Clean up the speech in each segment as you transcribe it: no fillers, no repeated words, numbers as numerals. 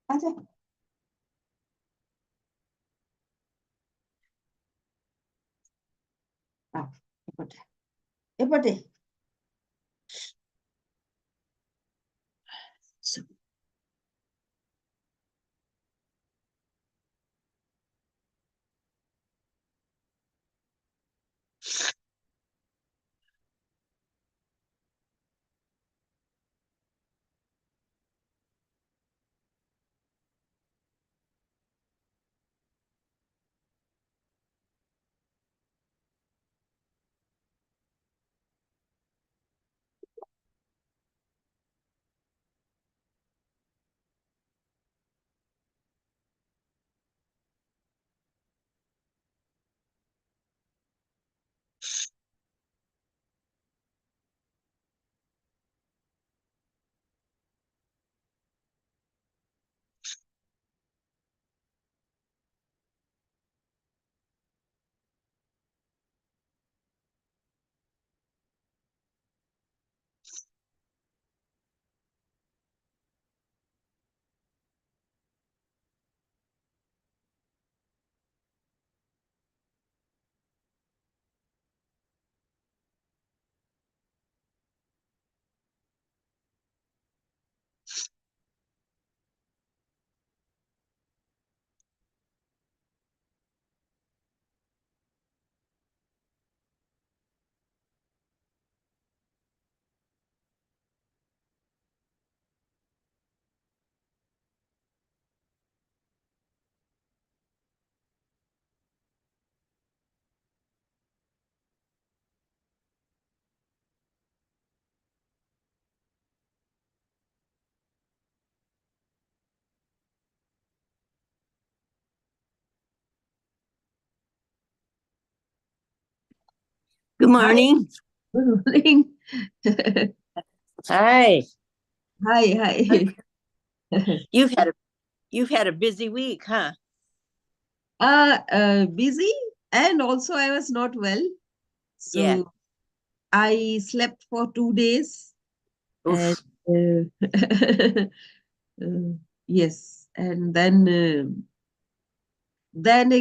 अच्छा एपटे एपटे Good morning. Good morning. Hi. Hi. You've had a busy week, huh? Busy, and also I was not well. So Yeah. I slept for 2 days. Oof. And yes, and then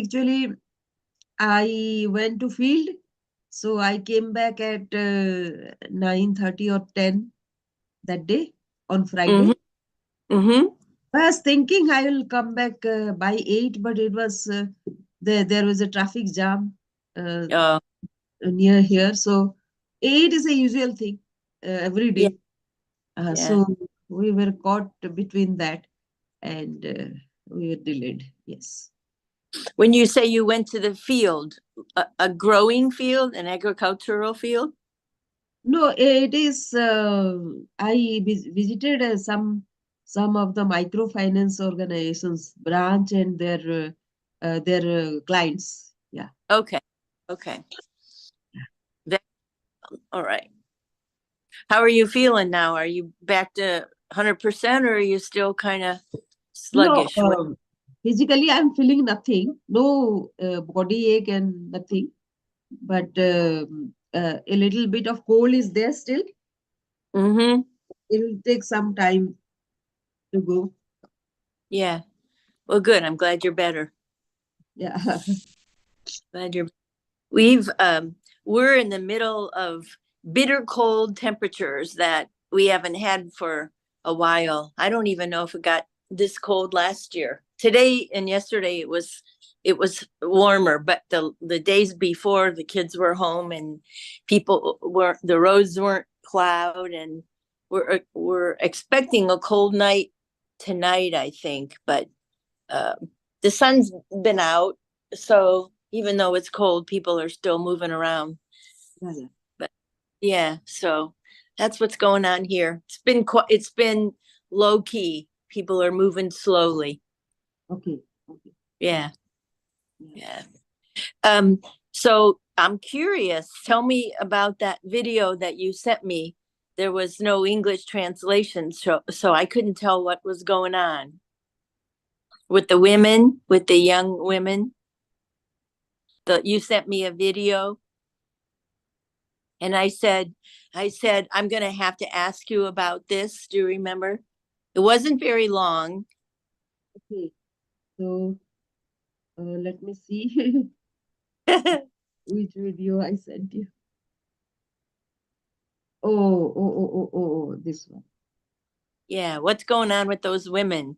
actually I went to field. So I came back at 9:30 or 10 that day on Friday. Mm-hmm. I was thinking I will come back by 8, but it was there was a traffic jam near here. So 8 is a usual thing every Yeah. day. Yeah. So we were caught between that, and we were delayed. Yes. When you say you went to the field, a growing field, an agricultural field? No, it is. I visited some of the microfinance organizations branch and their clients. Yeah. Okay. That, all right. How are you feeling now? Are you back to 100% or are you still kind of No, sluggish? physically I'm feeling nothing, no body ache and nothing, but a little bit of cold is there still. Mm-hmm. It will take some time to go. Yeah. Well, good. I'm glad you're better. Yeah. Glad you're We're in the middle of bitter cold temperatures that we haven't had for a while. I don't even know if it got this cold last year. Today and yesterday it was warmer, but the days before, the kids were home and the roads weren't plowed, and we're expecting a cold night tonight, I think, but the sun's been out, so even though it's cold, people are still moving around. Yeah. But yeah, so that's what's going on here. It's been low key. People are moving slowly. Okay. Okay. Yeah. Yeah. So I'm curious. Tell me about that video that you sent me. There was no English translation, so I couldn't tell what was going on with the women, with the young women. You sent me a video, and I said, I'm going to have to ask you about this. Do you remember? It wasn't very long. Okay. So let me see which video I sent you. Oh, this one. Yeah, what's going on with those women?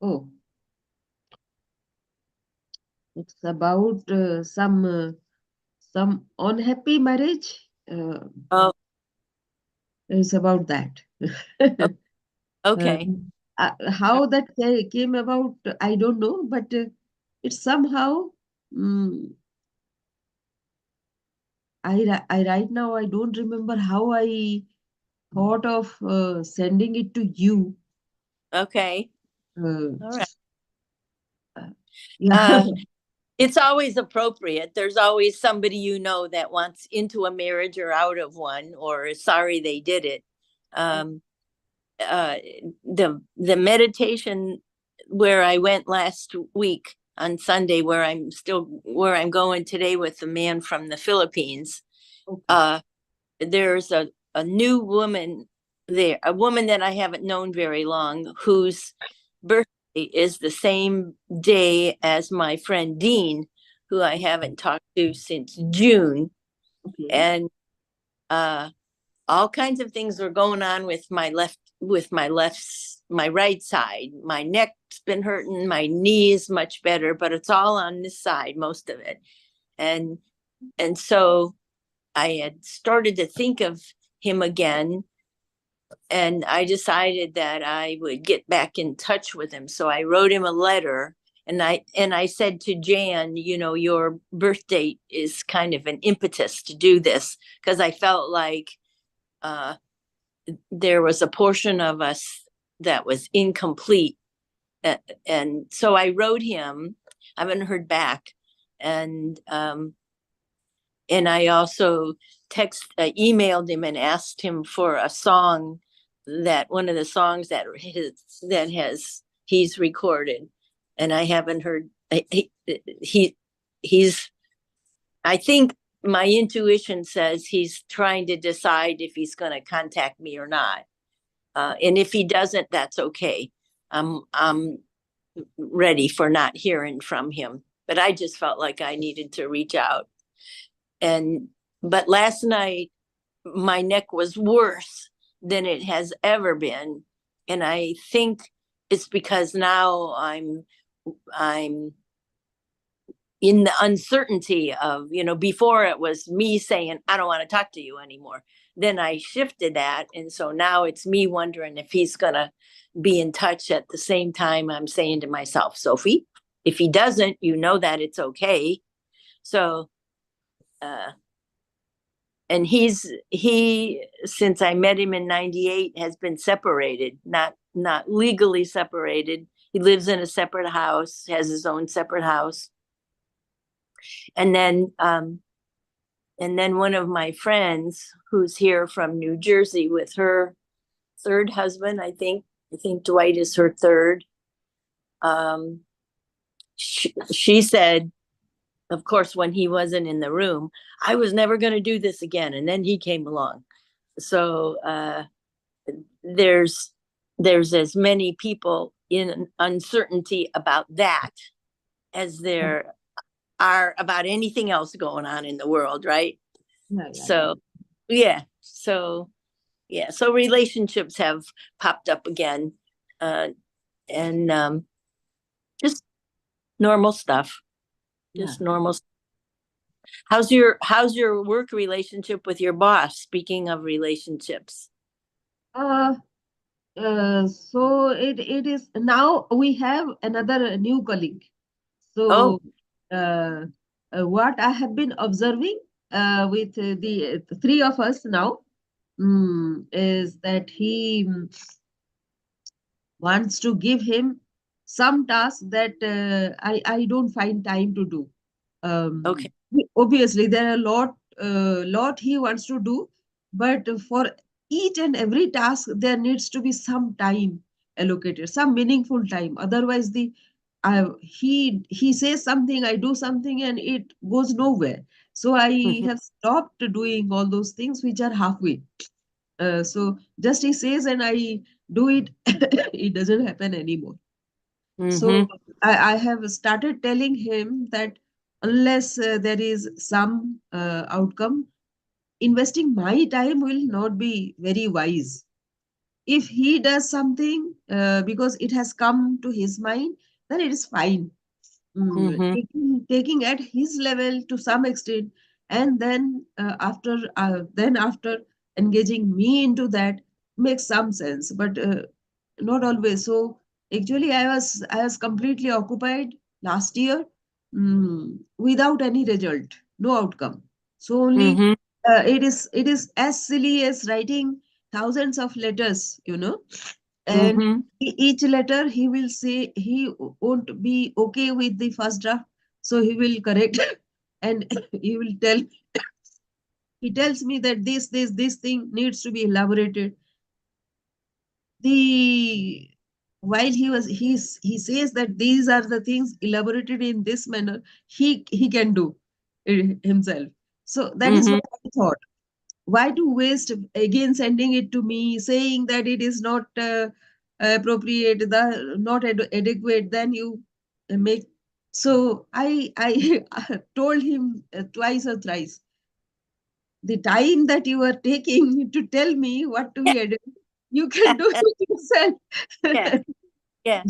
Oh, it's about some unhappy marriage. Oh, It's about that. okay. How that came about, I don't know, but it's somehow. mm I right now I don't remember how I thought of sending it to you. Okay. Uh, All right. yeah. It's always appropriate. There's always somebody that wants into a marriage or out of one, or is sorry they did it. Um, uh, the meditation where I went last week on Sunday, where I'm going today with the man from the Philippines. Okay. There's a new woman there, a woman that I haven't known very long, whose birthday is the same day as my friend Dean, who I haven't talked to since June. Okay. And all kinds of things were going on with my right side. My neck's been hurting, my knee is much better, but it's all on this side, most of it. And so I had started to think of him again, and I decided that I would get back in touch with him. So I wrote him a letter, and I said to Jan, your birth date is kind of an impetus to do this, because I felt like uh, there was a portion of us that was incomplete. And so I wrote him. I haven't heard back. And I also emailed him and asked him for a song, that one of the songs he's recorded, and I haven't heard. He's. I think my intuition says he's trying to decide if he's going to contact me or not, and if he doesn't, that's okay. I'm ready for not hearing from him, but I just felt like I needed to reach out. But last night my neck was worse than it has ever been, and I think it's because now I'm in the uncertainty of, before it was me saying I don't want to talk to you anymore, then I shifted that, and so now it's me wondering if he's gonna be in touch at the same time I'm saying to myself, Sophie, if he doesn't, that it's okay. So and he since I met him in 98 has been separated, not legally separated. He lives in a separate house, has his own separate house. And then one of my friends who's here from New Jersey with her third husband, I think Dwight is her third. She said, of course, when he wasn't in the room, I was never going to do this again. And then he came along. So there's as many people in uncertainty about that as there are about anything else going on in the world, right? Yeah, yeah, So, yeah. So, yeah. So relationships have popped up again, and just normal stuff. yeah. Just normal. How's your work relationship with your boss? Speaking of relationships. Uh, so it is now we have another new colleague. Oh, So uh, what I have been observing with the three of us now is that he wants to give him some task that I don't find time to do. okay. Obviously, there are a lot he wants to do, but for each and every task, there needs to be some time allocated, some meaningful time. Otherwise, he says something, I do something, and it goes nowhere. So I Mm-hmm. have stopped doing all those things which are halfway. So just he says and I do it, it doesn't happen anymore. So Mm-hmm. I have started telling him that unless there is some outcome, investing my time will not be very wise. If he does something because it has come to his mind, then it is fine. Mm-hmm. Taking at his level to some extent, and then after engaging me into that makes some sense, but not always. So actually, I was completely occupied last year, without any result, no outcome. So only Mm-hmm. it is as silly as writing thousands of letters, and Mm-hmm. each letter he will say he won't be okay with the first draft, so he will correct and he will tell he tells me that this thing needs to be elaborated. The while he says that these are the things elaborated in this manner, he can do it himself. So that is Mm-hmm. what I thought. Why to waste again sending it to me saying that it is not appropriate, the not adequate, then you make. So I told him twice or thrice, the time that you are taking to tell me what to be added, you can do it Yeah. yourself. Yeah.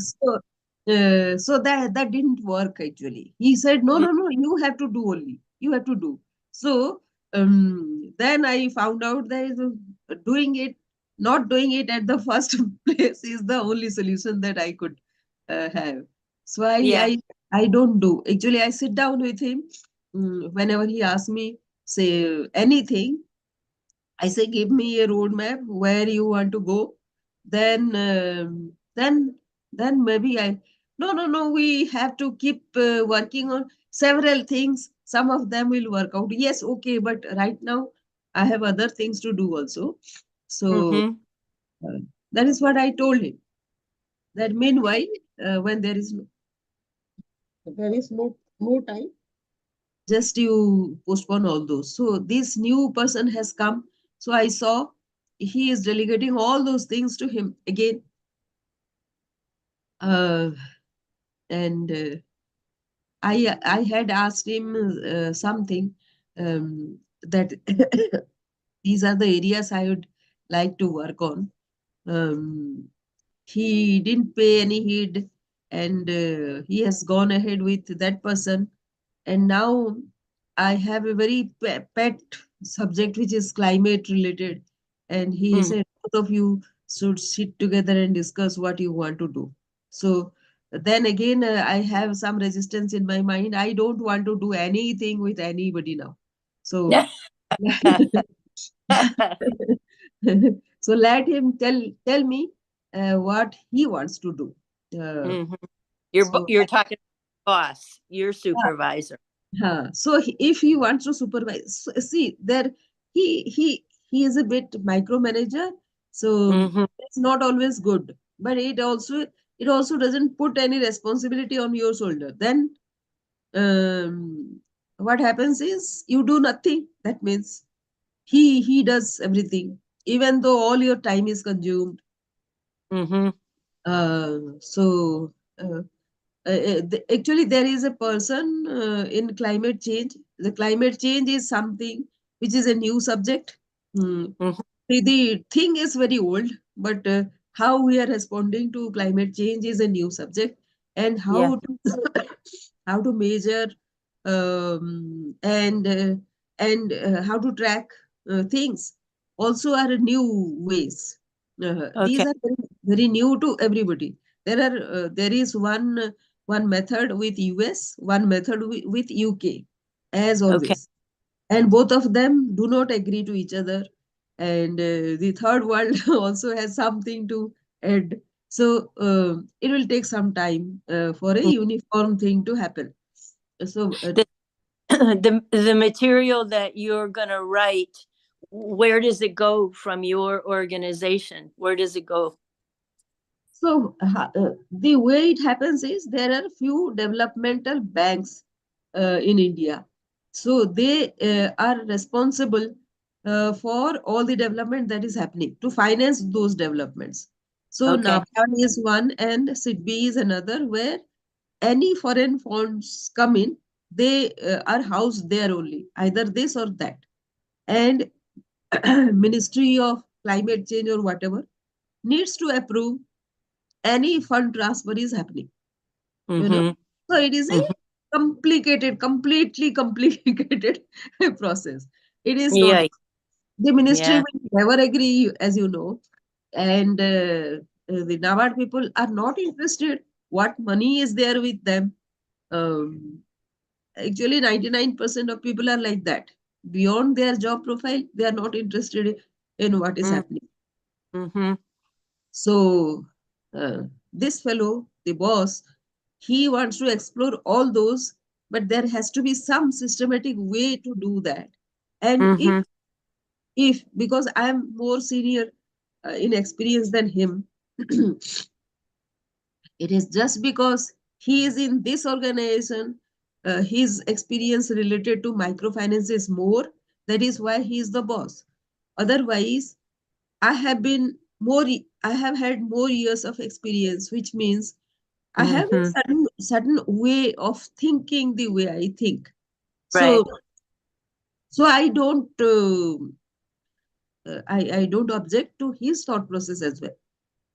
So that didn't work actually. He said, no, no, no, you have to do only. You have to do. So then I found out that doing it, not doing it at the first place is the only solution that I could have. So Yeah. I don't do. Actually, I sit down with him whenever he asks me, say anything. I say, give me a roadmap where you want to go. Then, then maybe I. No, no, no. We have to keep working on several things. Some of them will work out. Yes, okay, but right now I have other things to do also. So Mm-hmm. uh, that is what I told him. That meanwhile, when there is no time, just you postpone all those. So this new person has come. So I saw he is delegating all those things to him again. Uh, and I had asked him something that these are the areas I would like to work on. Um, he didn't pay any heed, and he has gone ahead with that person. And now I have a very pet subject which is climate related. And he Mm-hmm. said, both of you should sit together and discuss what you want to do. So then again, I have some resistance in my mind. I don't want to do anything with anybody now. So, so let him tell me what he wants to do. Uh, Mm-hmm. You're so you're talking boss, your supervisor. So if he wants to supervise, see there, he is a bit micromanager, so Mm-hmm. it's not always good. But it also doesn't put any responsibility on your shoulder. Then what happens is you do nothing. That means he does everything, even though all your time is consumed. Mm-hmm. So. Actually, there is a person in climate change. The climate change is something which is a new subject. Mm. Mhm. The thing is very old, but how we are responding to climate change is a new subject, and Yeah. how to how to measure and how to track things also are new ways. These Okay. are very, very new to everybody. There is one method with US, one method with UK, as Okay. always, and both of them do not agree to each other. And the third world also has something to add. So it will take some time for a Mm. uniform thing to happen. So The the material that you're gonna write, where does it go from your organization? Where does it go? the way it happens is there are few developmental banks in India. So they are responsible for all the development that is happening to finance those developments. So Okay. NAPAD is one and SIDBI is another, where any foreign funds come in, they are housed there only, either this or that. And Ministry of Climate Change or whatever needs to approve any fund transfer is happening, you know. Mm-hmm. So it is a Mm-hmm. completely complicated process. It is not. Yeah. The ministry Yeah. will never agree, as you know, and the NABARD people are not interested what money is there with them. Um, Actually, 99% of people are like that. Beyond their job profile, they are not interested in what is happening. Mm-hmm. So, this fellow, the boss, he wants to explore all those, but there has to be some systematic way to do that. And Mm-hmm. if because I am more senior in experience than him, it is just because he is in this organization, his experience related to microfinance is more. That is why he is the boss. Otherwise, I have been more. I have had more years of experience, which means I have a Mm-hmm. certain way of thinking the way I think. Right. So I don't I don't object to his thought process as well.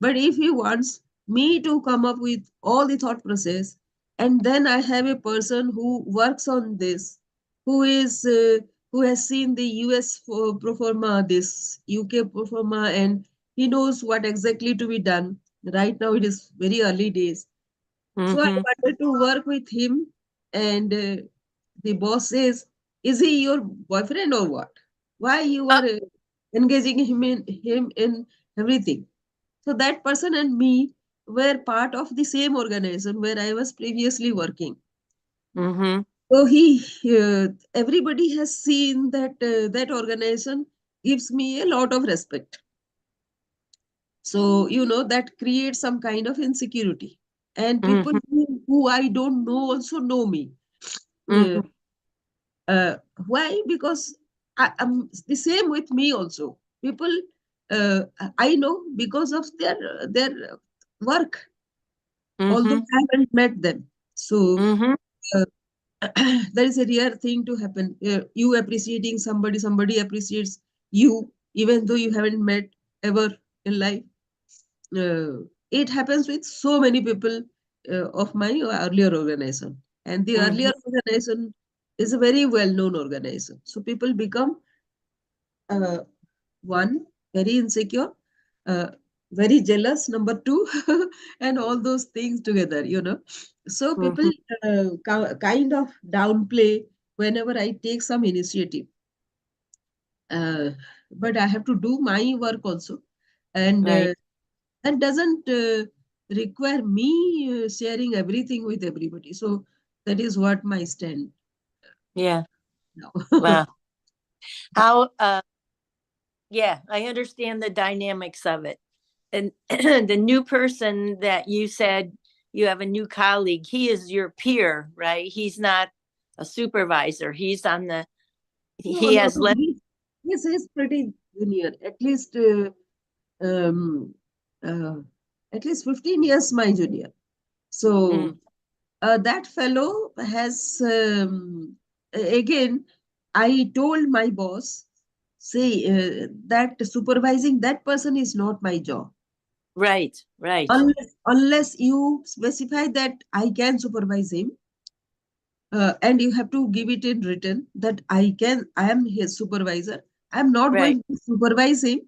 But if he wants me to come up with all the thought process, and then I have a person who works on this, who is who has seen the US for pro forma, this UK pro forma, and he knows what exactly to be done. Right now, it is very early days. So I Mm-hmm. wanted to work with him, and the boss says, "Is he your boyfriend or what? Why you Uh, are engaging him in everything?" So that person and me were part of the same organization where I was previously working. mm-hmm. So everybody has seen that that organization gives me a lot of respect. So that creates some kind of insecurity, and people Mm-hmm. who I don't know also know me. Uh, Mm-hmm. uh, why? Because am the same with me also. People uh, I know because of their work, although Mm-hmm. I haven't met them. So Mm-hmm. uh, that is a rare thing to happen. You appreciating somebody, somebody appreciates you, even though you haven't met ever in life. It happens with so many people of my earlier organization. And the Mm-hmm. earlier organization is a very well-known organization. So people become uh, one, very insecure, uh, very jealous, number two, and all those things together. So people Mm-hmm. kind of downplay whenever I take some initiative. Uh, but I have to do my work also. And Right. that doesn't require me sharing everything with everybody. So that is what my stand Yeah. now. Wow. How yeah, I understand the dynamics of it. And the new person that you said you have a new colleague, he is your peer, right? He's not a supervisor. He's on the No, he no, has no. less He's pretty junior. Um, uh, at least 15 years my junior. mm, So That fellow has, again, I told my boss, say, that supervising that person is not my job. Right, right. Unless you specify that I can supervise him, and you have to give it in written that I am his supervisor. I'm not Right, going to supervise him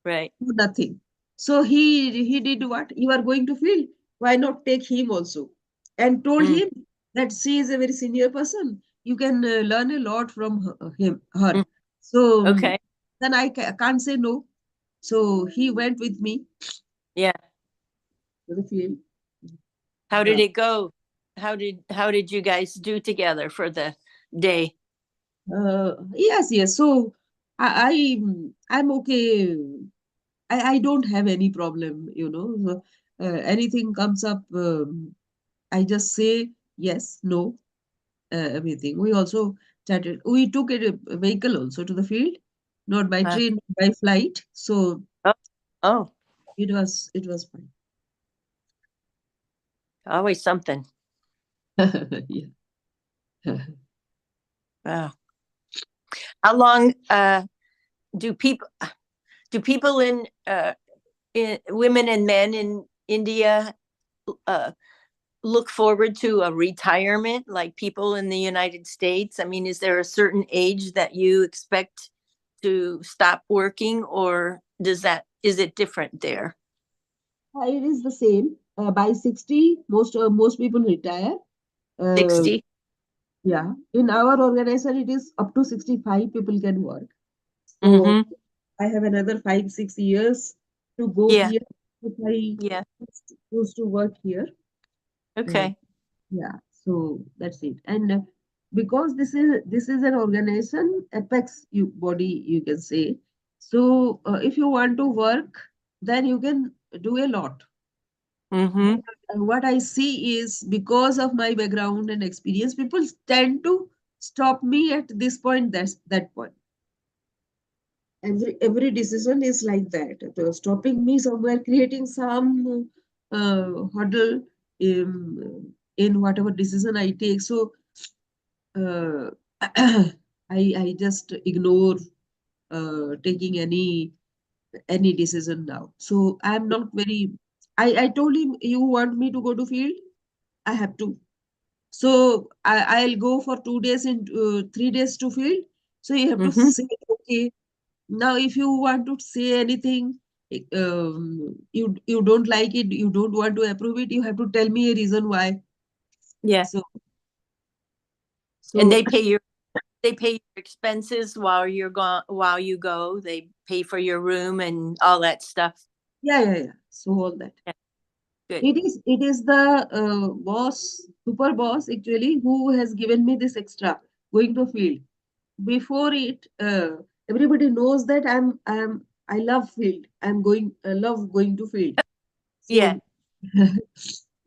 right. for nothing. So he did what? You are going to field. Why not take him also? And told Mm, him that she is a very senior person. You can learn a lot from her. mm, So okay. then I can't say no. So he went with me Yeah. to the field. How did Uh, it go? How did you guys do together for the day? yes, yes. So I'm okay. I don't have any problem, So, anything comes up, I just say yes, no, everything. We also chatted. We took a vehicle also to the field, not by Uh, train, by flight. So oh, oh, it was fine. always something. Yeah. Wow. How long do people do people in women and men in India uh, look forward to a retirement like people in the United States? I mean, is there a certain age that you expect to stop working, or is it different there? It is the same. By 60, most people retire. Uh, 60? yeah. In our organization, it is up to 65 people can work. So Mm-hmm. I have another 5, 6 years to go Yeah. here if I Yeah. choose to work here. Uh, Okay. yeah, so that's it. And because this is an organization, apex body, you can say. So if you want to work, then you can do a lot. Mm-hmm. But what I see is because of my background and experience, people tend to stop me at this point, that's that point. Every decision is like that. Stopping me somewhere, creating some hurdle in whatever decision I take. So uh, I just ignore taking any decision now. So I'm not very. I told him, you want me to go to field, I have to. So I'll go for 2 days and 3 days to field. So you have to Mm-hmm. say, okay, now if you want to say anything, you don't like it, you don't want to approve it, you have to tell me a reason why. Yeah. So And so they pay your expenses while you're gone, while you go. They pay for your room and all that stuff. yeah, yeah, yeah. So all that. Yeah, good. It is the boss, super boss actually, who has given me this extra going to field. Before it, everybody knows that I love field. I love going to field. Yeah.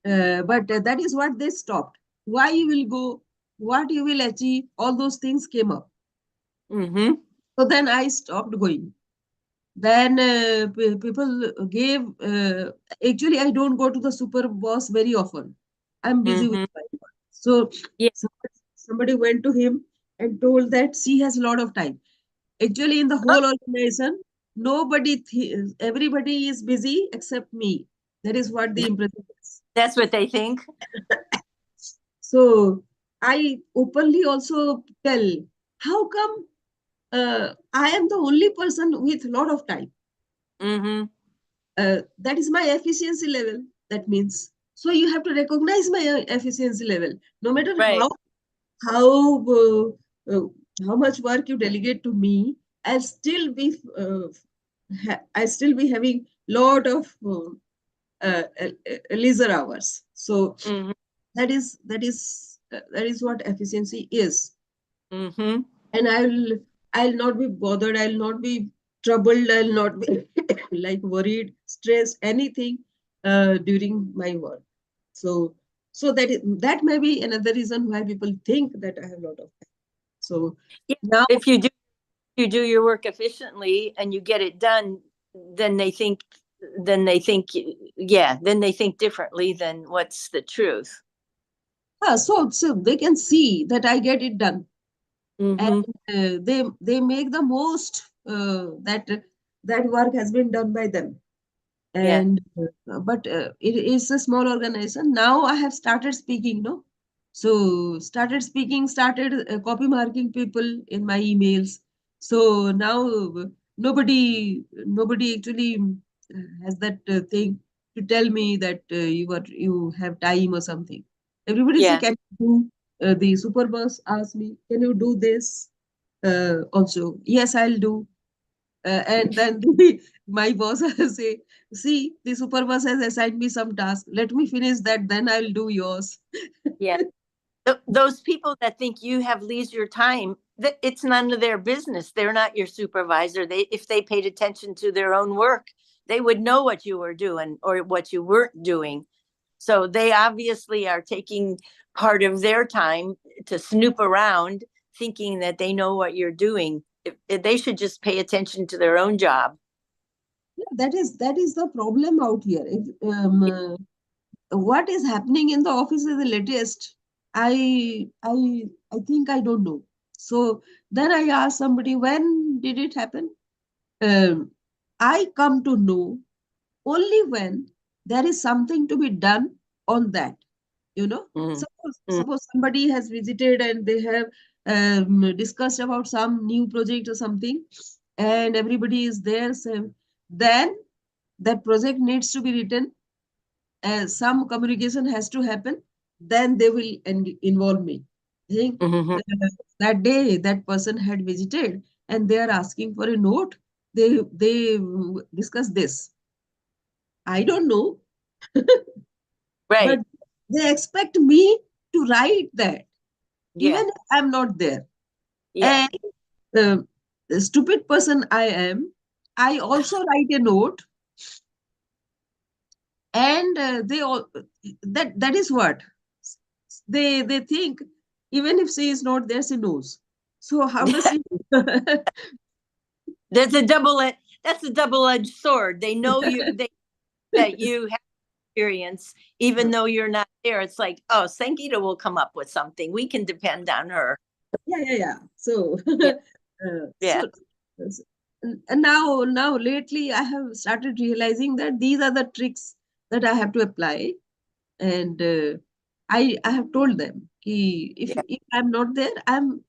So, but that is what they stopped. Why you will go, what you will achieve, all those things came up. Mm-hmm. So then I stopped going. Then people gave, actually, I don't go to the super boss very often. I'm busy with Mm-hmm. my work. So Yeah. somebody went to him and told that she has a lot of time. Actually, in the Oh, whole organization, everybody is busy except me. That is what the impression is. that's what they think. So I openly also tell, how come I am the only person with a lot of time? Mm-hmm. That is my efficiency level. That means, so you have to recognize my efficiency level. No matter Right. how uh, uh, how much work you delegate to me, I'll still be I still be having lot of leisure hours. So Mm-hmm. that is what efficiency is. Mm-hmm. And I'll not be bothered, I'll not be troubled, I'll not be like worried, stressed, anything during my work. So that may be another reason why people think that I have a lot of time. So Yeah. now, If you do your work efficiently and you get it done, then they think then they think yeah, then they think differently than what's the truth. So they can see that I get it done, Mm-hmm. and they make the most that work has been done by them. Yeah. And but it is a small organization. Now I have started speaking, no, so started speaking, started copy marking people in my emails. So now nobody actually has that thing to tell me that you have time or something. Everybody say, Yeah. can you do, the super boss asked me, can you do this also? Yes, I'll do. And then my boss say, see, the super boss has assigned me some task. Let me finish that, then I'll do yours. Yeah. Those people that think you have leisure time, that it's none of their business. They're not your supervisor. If they paid attention to their own work, they would know what you were doing or what you weren't doing. So they obviously are taking part of their time to snoop around, thinking that they know what you're doing. If they should just pay attention to their own job. Yeah, that is the problem out here. What is happening in the office is the latest. I think I don't know. So then I asked somebody, when did it happen? Um, I come to know only when there is something to be done on that. Mm, mm, Suppose somebody has visited and they have discussed about some new project or something, and everybody is there. So then that project needs to be written, some communication has to happen, then they will involve me. I think mhm. that day that person had visited and they are asking for a note. They discuss this. I don't know, but Right. they expect me to write that, Yeah. even if I'm not there. Yeah. And the stupid person I am, I also write a note, and they all that is what they think. Even if she is not there, she knows. So how does she? That's a double-edged sword. They know that you have experience, even though you're not there. It's like, oh, Sankita will come up with something. We can depend on her. Yeah. So, Yeah. Yeah. so, and now lately I have started realizing that these are the tricks that I have to apply, and I have told them, ki, Yeah. if I'm not there, I'm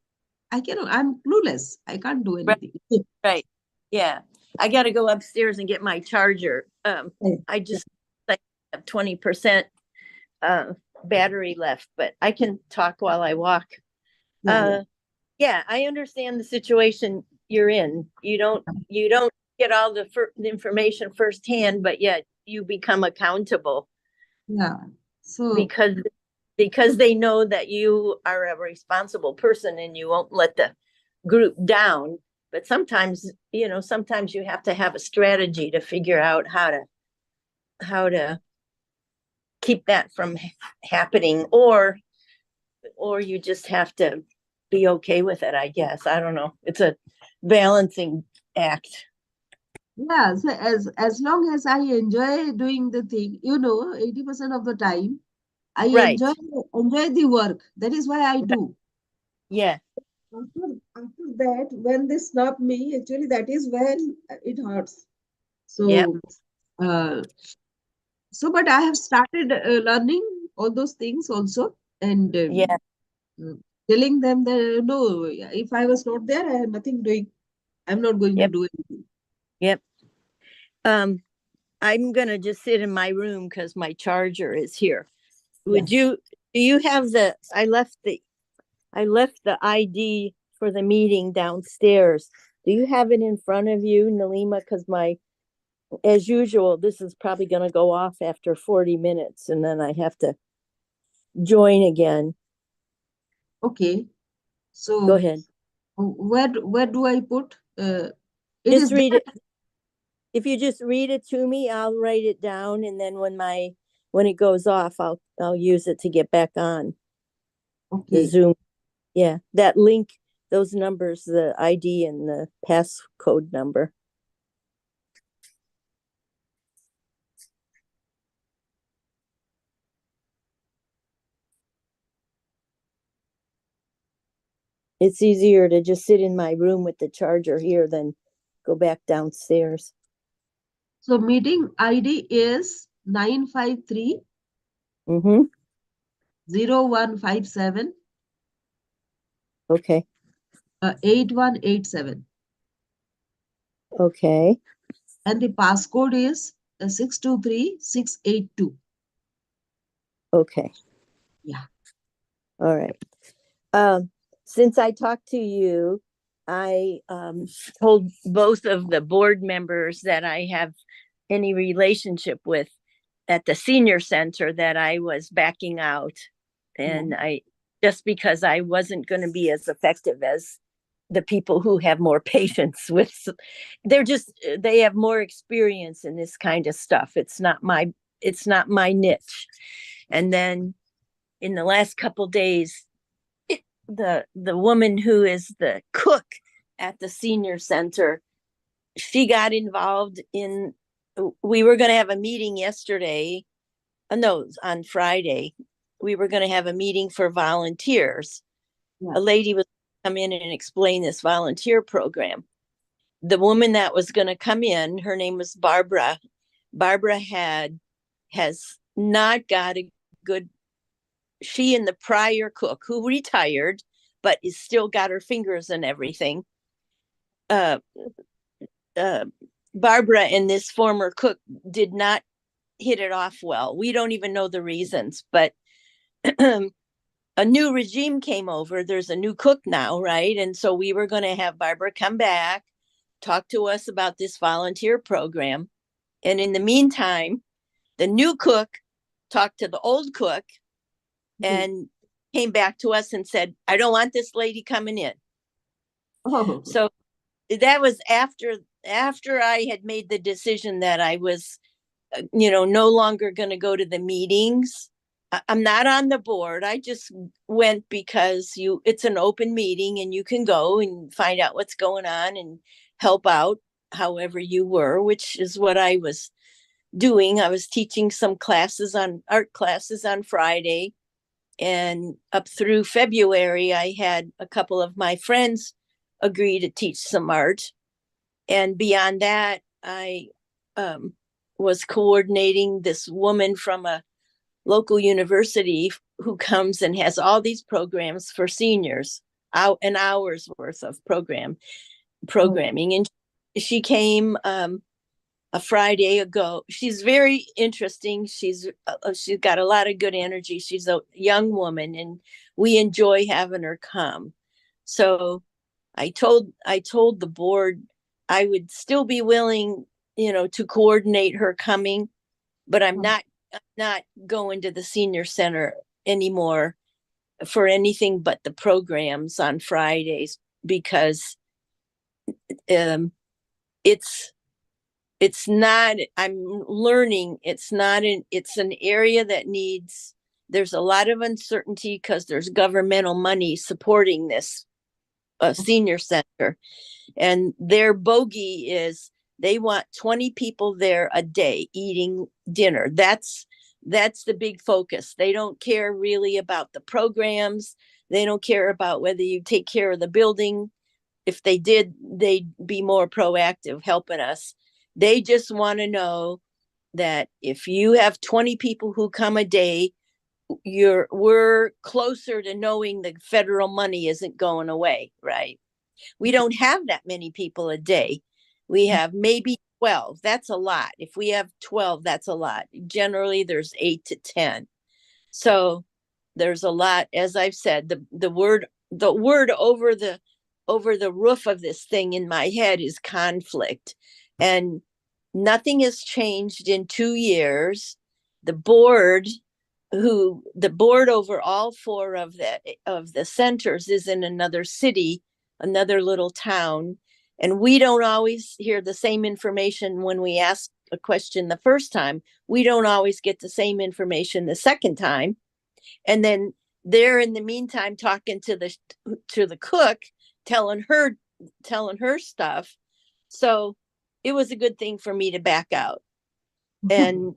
clueless. I can't do Right. anything. Right. Yeah. I got to go upstairs and get my charger. I just like have 20% uh battery left, but I can talk while I walk. Yeah. Yeah, I understand the situation you're in. You don't get all the information firsthand, but yet you become accountable Yeah. So because they know that you are a responsible person and you won't let the group down. But sometimes you have to have a strategy to figure out how to keep that from happening, or you just have to be okay with it, I guess. I don't know. It's a balancing act. yeah, so as long as I enjoy doing the thing, 80% of the time I Right. enjoy the work. That is why I Right. do. Yeah. After that, when they snub me, actually that is when it hurts. Yep. Uh, but I have started learning all those things also, and Yeah. uh, telling them that no, if I was not there, I have nothing doing. I'm not going to Yep. do anything. Yep. Um, I'm gonna just sit in my room because my charger is here. Yeah. Would you do you have the I left the ID for the meeting downstairs. Do you have it in front of you, Nalima? Because as usual, this is probably gonna go off after 40 minutes and then I have to join again. Okay. Go So ahead. where do I put? It Just is read there. it. If you just read it to me, I'll write it down, and then when it goes off, I'll use it to get back on the Okay. Zoom. Yeah, that link, those numbers, the ID and the passcode number. It's easier to just sit in my room with the charger here than go back downstairs. So meeting ID is 953 Mm-hmm. 0157 Okay. 8187. Okay. And the passcode is 623682. Okay. Yeah. All right. Since I talked to you, I told both of the board members that I have any relationship with at the senior center that I was backing out. And I just because I wasn't going to be as effective as the people who have more patience with, they have more experience in this kind of stuff. It's not my niche. And then in the last couple days, the woman who is the cook at the senior center, she got involved in, we were going to have a meeting yesterday, no, on Friday. We were going to have a meeting for volunteers. Yeah. A lady was come in and explain this volunteer program. The woman that was going to come in, her name was Barbara. Barbara has not got a good, she and the prior cook who retired but is still got her fingers and everything. uh, Barbara and this former cook did not hit it off well. We don't even know the reasons, but a new regime came over. There's a new cook now, right? And so we were going to have Barbara come back, talk to us about this volunteer program. And in the meantime, the new cook talked to the old cook and came back to us and said, I don't want this lady coming in. Oh. So that was after I had made the decision that I was, no longer going to go to the meetings. I'm not on the board. I just went because it's an open meeting and you can go and find out what's going on and help out however you were, which is what I was doing. I was teaching some art classes on Friday, and up through February, I had a couple of my friends agree to teach some art. And beyond that, I was coordinating this woman from a local university who comes and has all these programs for seniors, an hour's worth of programming. And she came a Friday ago. She's very interesting. She's got a lot of good energy. She's a young woman, and we enjoy having her come. So I told the board I would still be willing, to coordinate her coming, but I'm not going to the senior center anymore for anything but the programs on Fridays, because it's not, I'm learning, it's an area that there's a lot of uncertainty because there's governmental money supporting this senior center. And their bogey is they want 20 people there a day eating dinner. That's the big focus. They don't care really about the programs. They don't care about whether you take care of the building. If they did, they'd be more proactive helping us. They just want to know that if you have 20 people who come a day, we're closer to knowing the federal money isn't going away, right? We don't have that many people a day. We have maybe 12. That's a lot. If we have 12, that's a lot. Generally, there's 8 to 10. So there's a lot. As I've said, the word over the roof of this thing in my head is conflict. And nothing has changed in 2 years. The board over all 4 of the centers is in another city, another little town, and we don't always hear the same information. When we ask a question the first time, we don't always get the same information the second time. And then they're in the meantime talking to the cook, telling her stuff. So it was a good thing for me to back out. And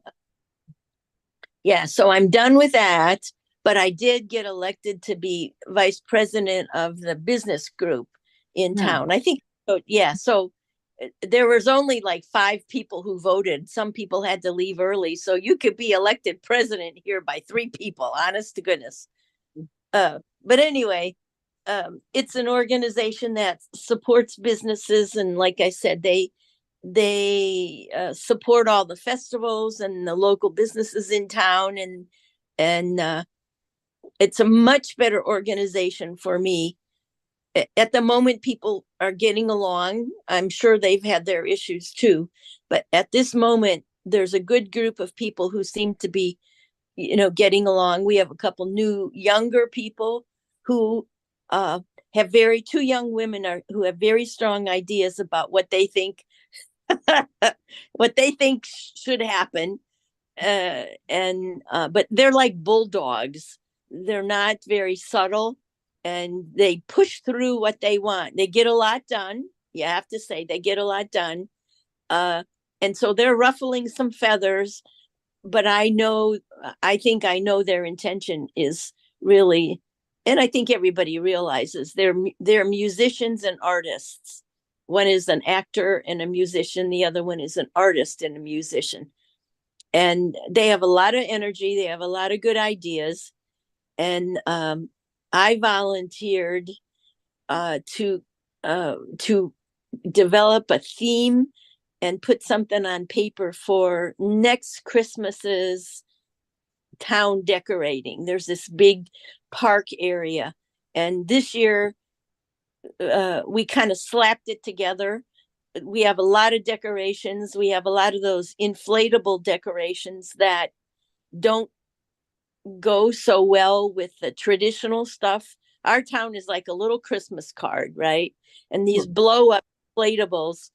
yeah, so I'm done with that. but I did get elected to be vice president of the business group in town. I think, yeah. So there was only like 5 people who voted. Some people had to leave early. So you could be elected president here by 3 people, honest to goodness. But anyway, it's an organization that supports businesses. And like I said, they support all the festivals and the local businesses in town. And it's a much better organization for me. At the moment, people are getting along. I'm sure they've had their issues too, but at this moment, there's a good group of people who seem to be, getting along. We have a couple new younger people who have 2 young women who have very strong ideas about what they think should happen. But they're like bulldogs. They're not very subtle, and they push through what they want. They get a lot done. You have to say they get a lot done. And so they're ruffling some feathers, but I think I know their intention is really, and I think everybody realizes they're musicians and artists. One is an actor and a musician. The other one is an artist and a musician. And they have a lot of energy. They have a lot of good ideas. And I volunteered to develop a theme and put something on paper for next Christmas's town decorating. There's this big park area, and this year we kind of slapped it together. We have a lot of decorations. We have a lot of those inflatable decorations that don't go so well with the traditional stuff. Our town is like a little Christmas card, right? And these blow up inflatables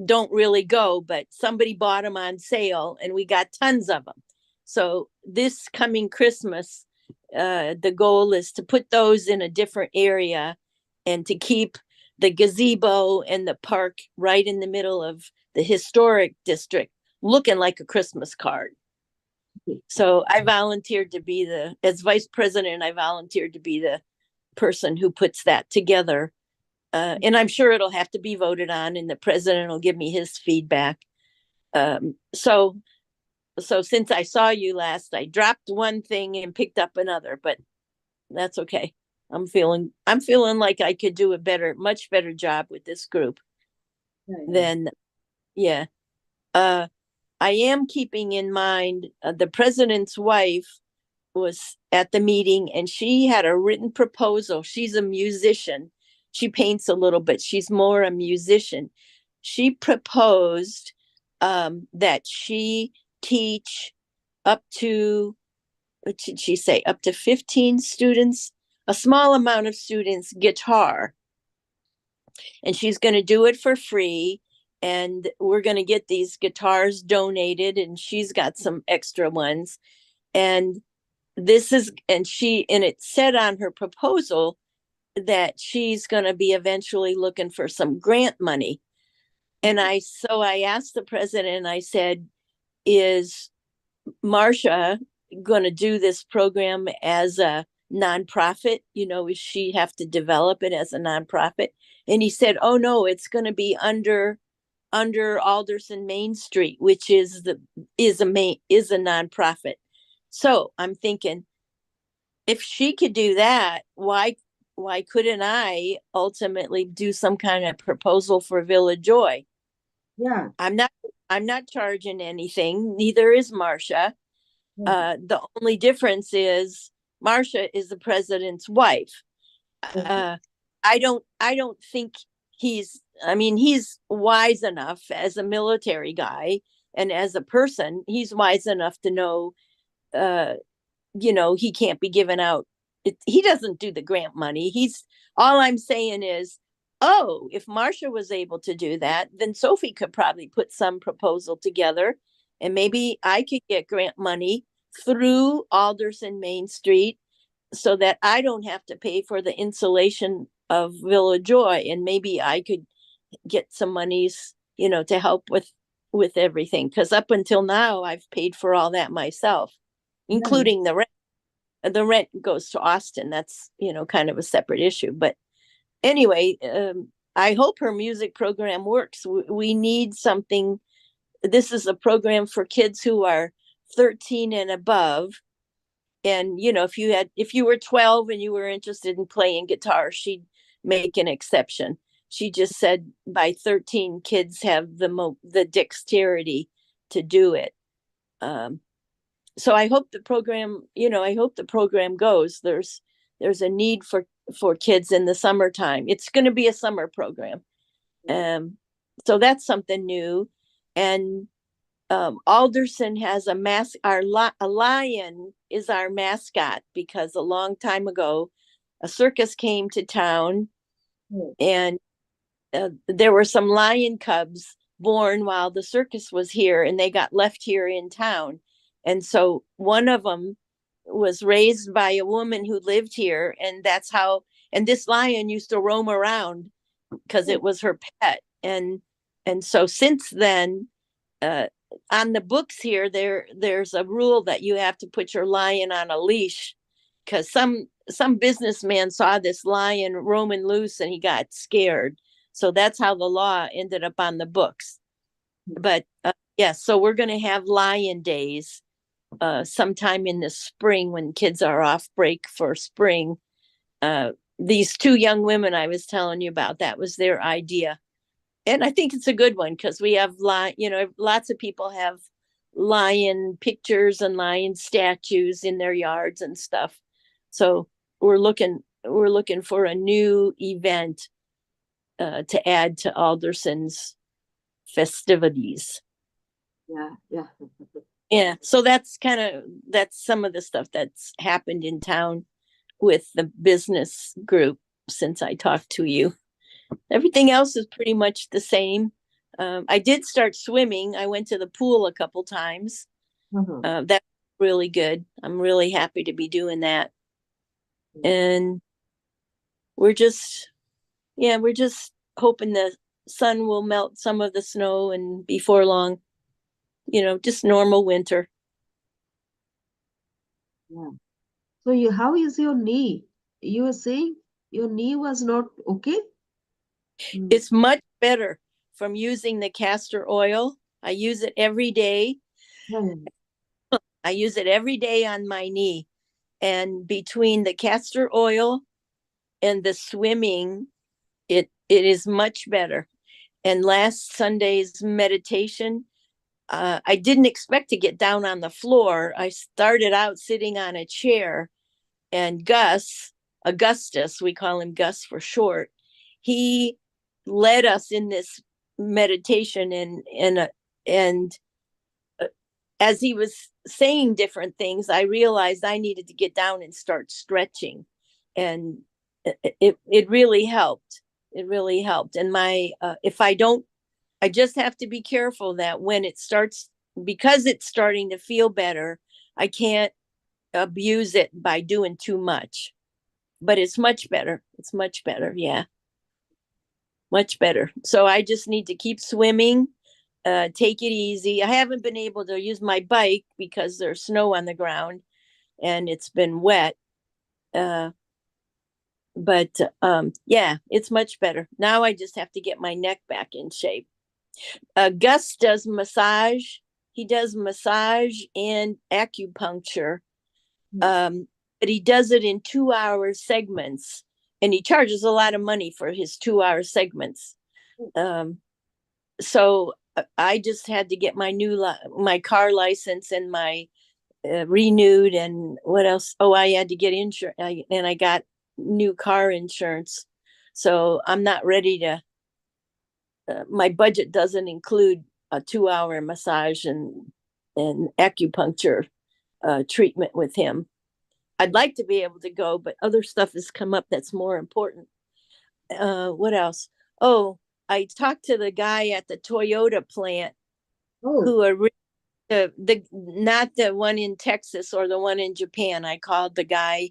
don't really go, but somebody bought them on sale and we got tons of them. So this coming Christmas, the goal is to put those in a different area and to keep the gazebo and the park right in the middle of the historic district looking like a Christmas card. So I volunteered to be as vice president, I volunteered to be the person who puts that together. And I'm sure it'll have to be voted on, and the president will give me his feedback. So since I saw you last, I dropped one thing and picked up another, but that's okay. I'm feeling like I could do much better job with this group than, yeah. I am keeping in mind the president's wife was at the meeting, and she had a written proposal. She's a musician. She paints a little bit. She's more a musician. She proposed that she teach up to, what did she say, up to 15 students, a small amount of students, guitar. And she's going to do it for free. And we're going to get these guitars donated, and she's got some extra ones. And it said on her proposal that she's going to be eventually looking for some grant money. And I asked the president, I said, is Marcia going to do this program as a nonprofit? Does she have to develop it as a nonprofit? And he said, oh no, it's going to be under Alderson Main Street, which is a nonprofit. So I'm thinking, if she could do that, why couldn't I ultimately do some kind of proposal for Village Joy? Yeah. I'm not charging anything. Neither is Marcia. The only difference is Marcia is the president's wife. I don't think he's wise enough as a military guy, and as a person, he's wise enough to know, he can't be given out. He doesn't do the grant money. All I'm saying is, if Marcia was able to do that, then Sophie could probably put some proposal together, and maybe I could get grant money through Alderson Main Street so that I don't have to pay for the insulation of Village Joy, and maybe I could get some monies, to help with everything. Because up until now, I've paid for all that myself, including the rent. the rent goes to Austin. That's, kind of a separate issue. But anyway, I hope her music program works. We need something. This is a program for kids who are 13 and above. And, if you were 12 and you were interested in playing guitar, she'd make an exception. She just said by 13, kids have the dexterity to do it. So I hope the program goes. There's a need for kids in the summertime. It's going to be a summer program. So that's something new. And Alderson has a a lion is our mascot, because a long time ago, a circus came to town, and there were some lion cubs born while the circus was here, and they got left here in town. And so one of them was raised by a woman who lived here, and this lion used to roam around because it was her pet. And so since then, on the books here, there's a rule that you have to put your lion on a leash, because some businessman saw this lion roaming loose and he got scared. So that's how the law ended up on the books. But so we're going to have lion days sometime in the spring when kids are off break for spring. These two young women I was telling you about, that was their idea. And I think it's a good one, because we have lots of people have lion pictures and lion statues in their yards and stuff. So we're looking for a new event to add to Alderson's festivities. Yeah. So that's some of the stuff that's happened in town with the business group since I talked to you. Everything else is pretty much the same. I did start swimming. I went to the pool a couple times. That's really good. I'm really happy to be doing that. And we're just hoping the sun will melt some of the snow, and before long, just normal winter. Yeah. So how is your knee? You were saying your knee was not okay? It's much better from using the castor oil. I use it every day. I use it every day on my knee. And between the castor oil and the swimming, it is much better. And last Sunday's meditation, I didn't expect to get down on the floor. I started out sitting on a chair, and Augustus, we call him Gus for short, he led us in this meditation, and as he was saying different things, I realized I needed to get down and start stretching, and it really helped. It really helped. And I just have to be careful that when it starts, because it's starting to feel better, I can't abuse it by doing too much. But it's much better. It's much better. Yeah. Much better. So I just need to keep swimming, take it easy. I haven't been able to use my bike because there's snow on the ground and it's been wet. But it's much better. Now I just have to get my neck back in shape. Gus does massage. He does massage and acupuncture. But he does it in 2-hour segments, and he charges a lot of money for his 2-hour segments. So I just had to get my car license and my renewed, and what else? Oh, I had to get insurance, and I got new car insurance. So I'm not ready to. My budget doesn't include a 2-hour massage and acupuncture treatment with him. I'd like to be able to go, but other stuff has come up that's more important. What else? Oh, I talked to the guy at the Toyota plant who are not the one in Texas or the one in Japan. I called the guy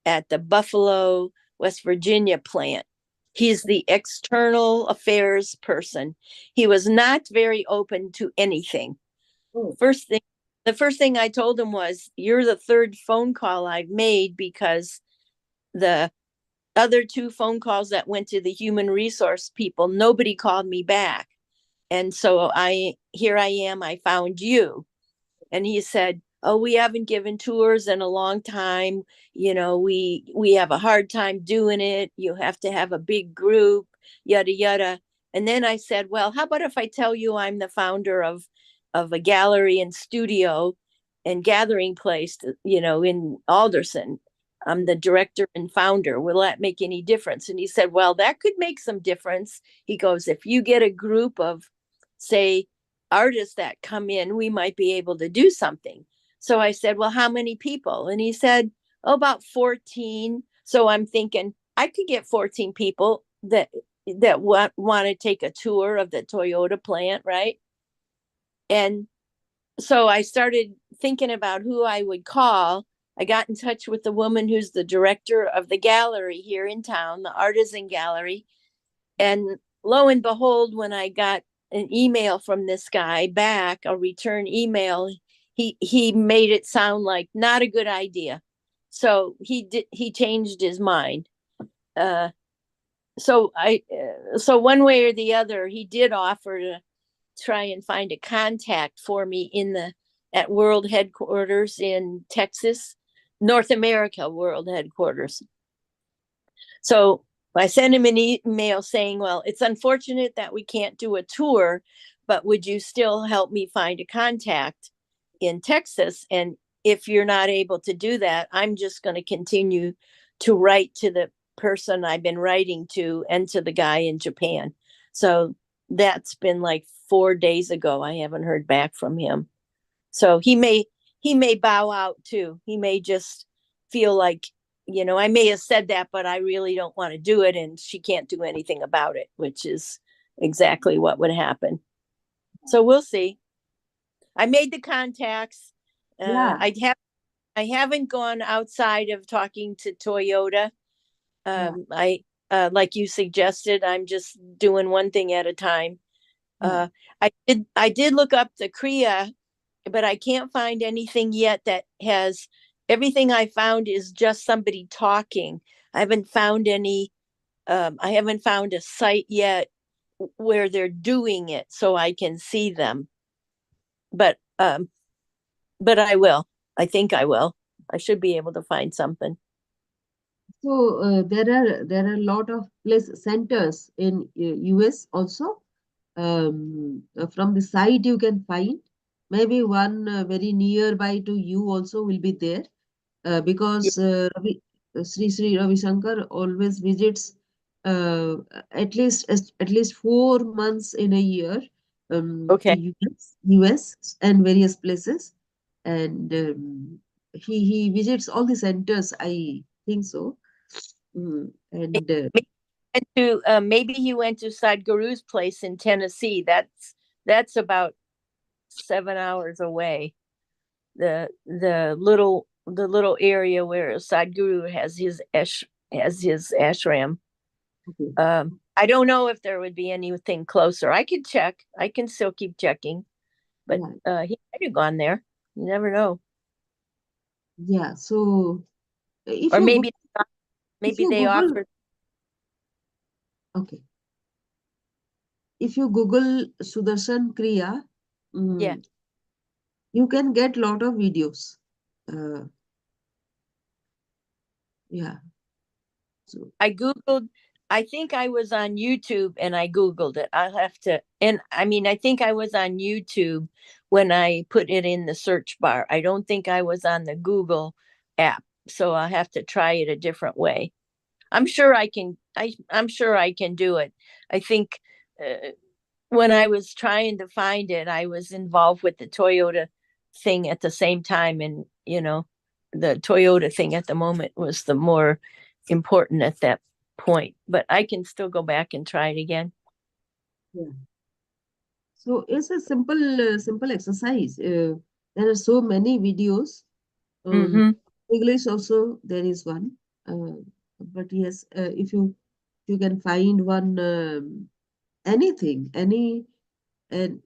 at the Buffalo, West Virginia plant. He's the external affairs person. He was not very open to anything. First thing the first thing I told him was, you're the third phone call I've made, because the other two phone calls that went to the human resource people, nobody called me back. And so here I am, I found you. And he said, oh, we haven't given tours in a long time. We have a hard time doing it. You have to have a big group, yada yada. And then I said, well, how about if I tell you I'm the founder of a gallery and studio and gathering place, in Alderson. I'm the director and founder. Will that make any difference? And he said, well, that could make some difference. He goes, if you get a group of, say, artists that come in, we might be able to do something. So I said, well, how many people? And he said, oh, about 14. So I'm thinking I could get 14 people that want to take a tour of the Toyota plant, right? And so I started thinking about who I would call. I got in touch with the woman who's the director of the gallery here in town, the Artisan Gallery. And lo and behold, when I got an email from this guy back, a return email, he made it sound like not a good idea. So he changed his mind. So one way or the other, he did offer to try and find a contact for me at world headquarters in Texas, North America world headquarters. So I sent him an email saying, well, it's unfortunate that we can't do a tour, but would you still help me find a contact in Texas? And if you're not able to do that, I'm just going to continue to write to the person I've been writing to and to the guy in Japan. So that's been like 4 days ago. I haven't heard back from him. So he may bow out too. He may just feel like, I may have said that, but I really don't want to do it, and she can't do anything about it, which is exactly what would happen. So we'll see. I made the contacts. Yeah. I haven't gone outside of talking to Toyota. I like you suggested, I'm just doing one thing at a time. I did look up the Kriya, but I can't find anything yet that has everything I found is just somebody talking. I haven't found I haven't found a site yet where they're doing it so I can see them. But I will. I think I will. I should be able to find something. So there are a lot of place centers in US also. From the site you can find maybe one very nearby to you also will be there, because Sri Ravi Shankar always visits uh, at least 4 months in a year, to Okay. US and various places, and he visits all the centers, I think so. And Maybe he went to Sadhguru's place in Tennessee. That's about 7 hours away. The little area where Sadhguru has his ashram. okay. I don't know if there would be anything closer. I could check. I can still keep checking, but Yeah, he might have gone there. You never know. yeah. So if Or you go, if maybe you they Google, offer. okay, if you Google Sudarshan Kriya, Yeah, you can get lot of videos. Uh, yeah. So I Googled. I think I was on YouTube and I Googled it. I'll have to, and I mean, I think I was on YouTube when I put it in the search bar. I don't think I was on the Google app. So I'll have to try it a different way. I'm sure I can. I'm sure I can do it. I think when I was trying to find it, I was involved with the Toyota thing at the same time, and the Toyota thing at the moment was the more important at that point. But I can still go back and try it again. yeah. So it's a simple exercise. There are so many videos. Mm-hmm. English also there is one. Uh, but yes, if you can find one, anything, any, and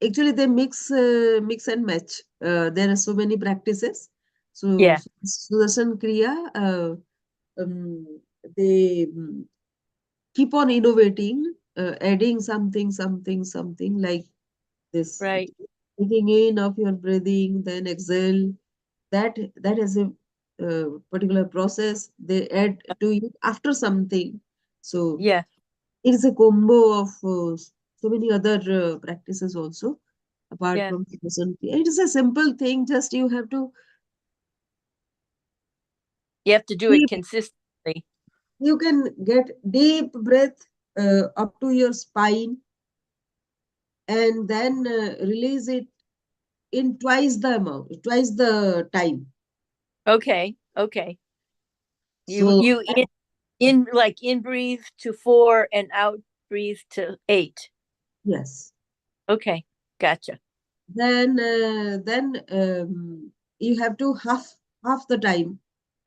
actually they mix and match. There are so many practices. So Yeah. Sudarshan Kriya, um, they keep on innovating, adding something like this. Right. Taking in of your breathing, then exhale. That is a particular process they add to it after something. So Yeah. it is a combo of so many other practices also apart Yeah. from Sudarshan Kriya. It is a simple thing. Just you have to You have to do it deep. consistently. You can get deep breath up to your spine and then release it in twice the time. Okay. Okay. You So you in like in breathe to 4 and out breathe to 8. yes, Okay. Gotcha. then you have to half the time.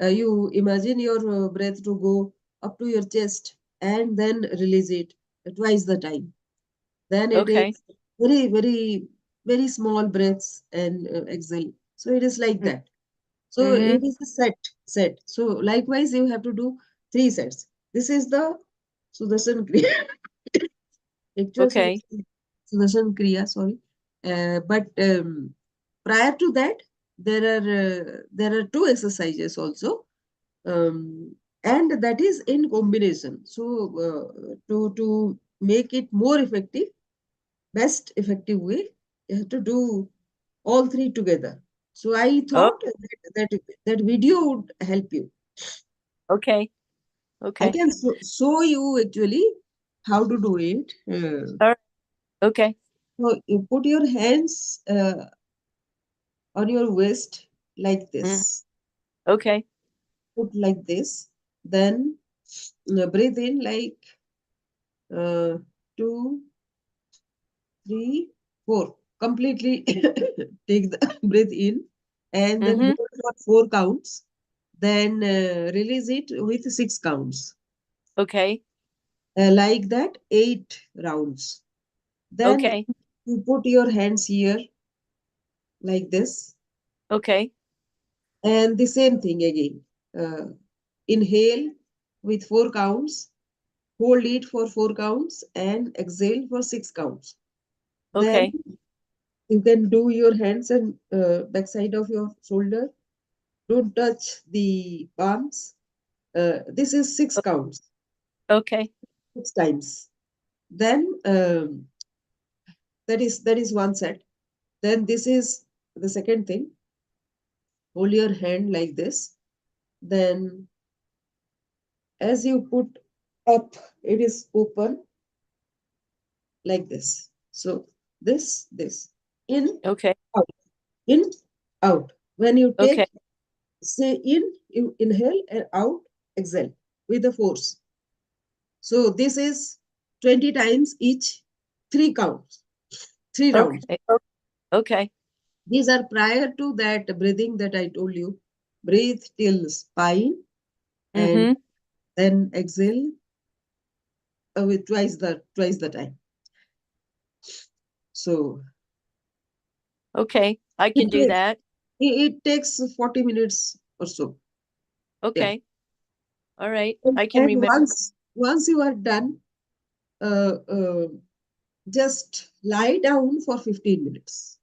You imagine your breath to go up to your chest and then release it twice the time. Then it Okay. takes very small breaths and exhale. So it is like that. So Mm-hmm. it is a set. So likewise, you have to do 3 sets. This is the Sudarshan Kriya, actual Okay. Sudarshan Kriya, sorry. But prior to that, there are 2 exercises also, and that is in combination. So to make it more effective, best effective way, you have to do all 3 together. So I Oh, thought that video would help you. okay. I Okay. can show you actually how to do it. All right. Okay. So you put your hands on your waist like Mhm. this. Okay. Put like this. Then breathe in like 2, 3, 4. Completely take the breath in and then Mm-hmm. hold for 4 counts. Then release it with 6 counts. Okay. Like that, 8 rounds. Then Okay. you put your hands here like this, Okay. and the same thing again. Uh, Inhale with 4 counts, hold it for 4 counts, and exhale for 6 counts. Then Okay. you can do your hands and backside of your shoulder. Don't touch the palms. This is 6 counts, Okay. 6 times. Then that is one set. Then this is the second thing. Hold your hand like this. Then as you put up, it is open like this. So this, in, Okay. out, in, out. When you Okay. take, say in, you inhale and out, exhale with the force. So this is 20 times each, 3 counts, 3 rounds. Okay. Okay. These are prior to that breathing that I told you. Breathe till spine and Mm-hmm. then exhale with twice the time. So Okay. I it can do takes that. it takes 40 minutes or so. Yeah. Okay. All right. And I can and remember. once you are done, uh, uh, just lie down for 15 minutes,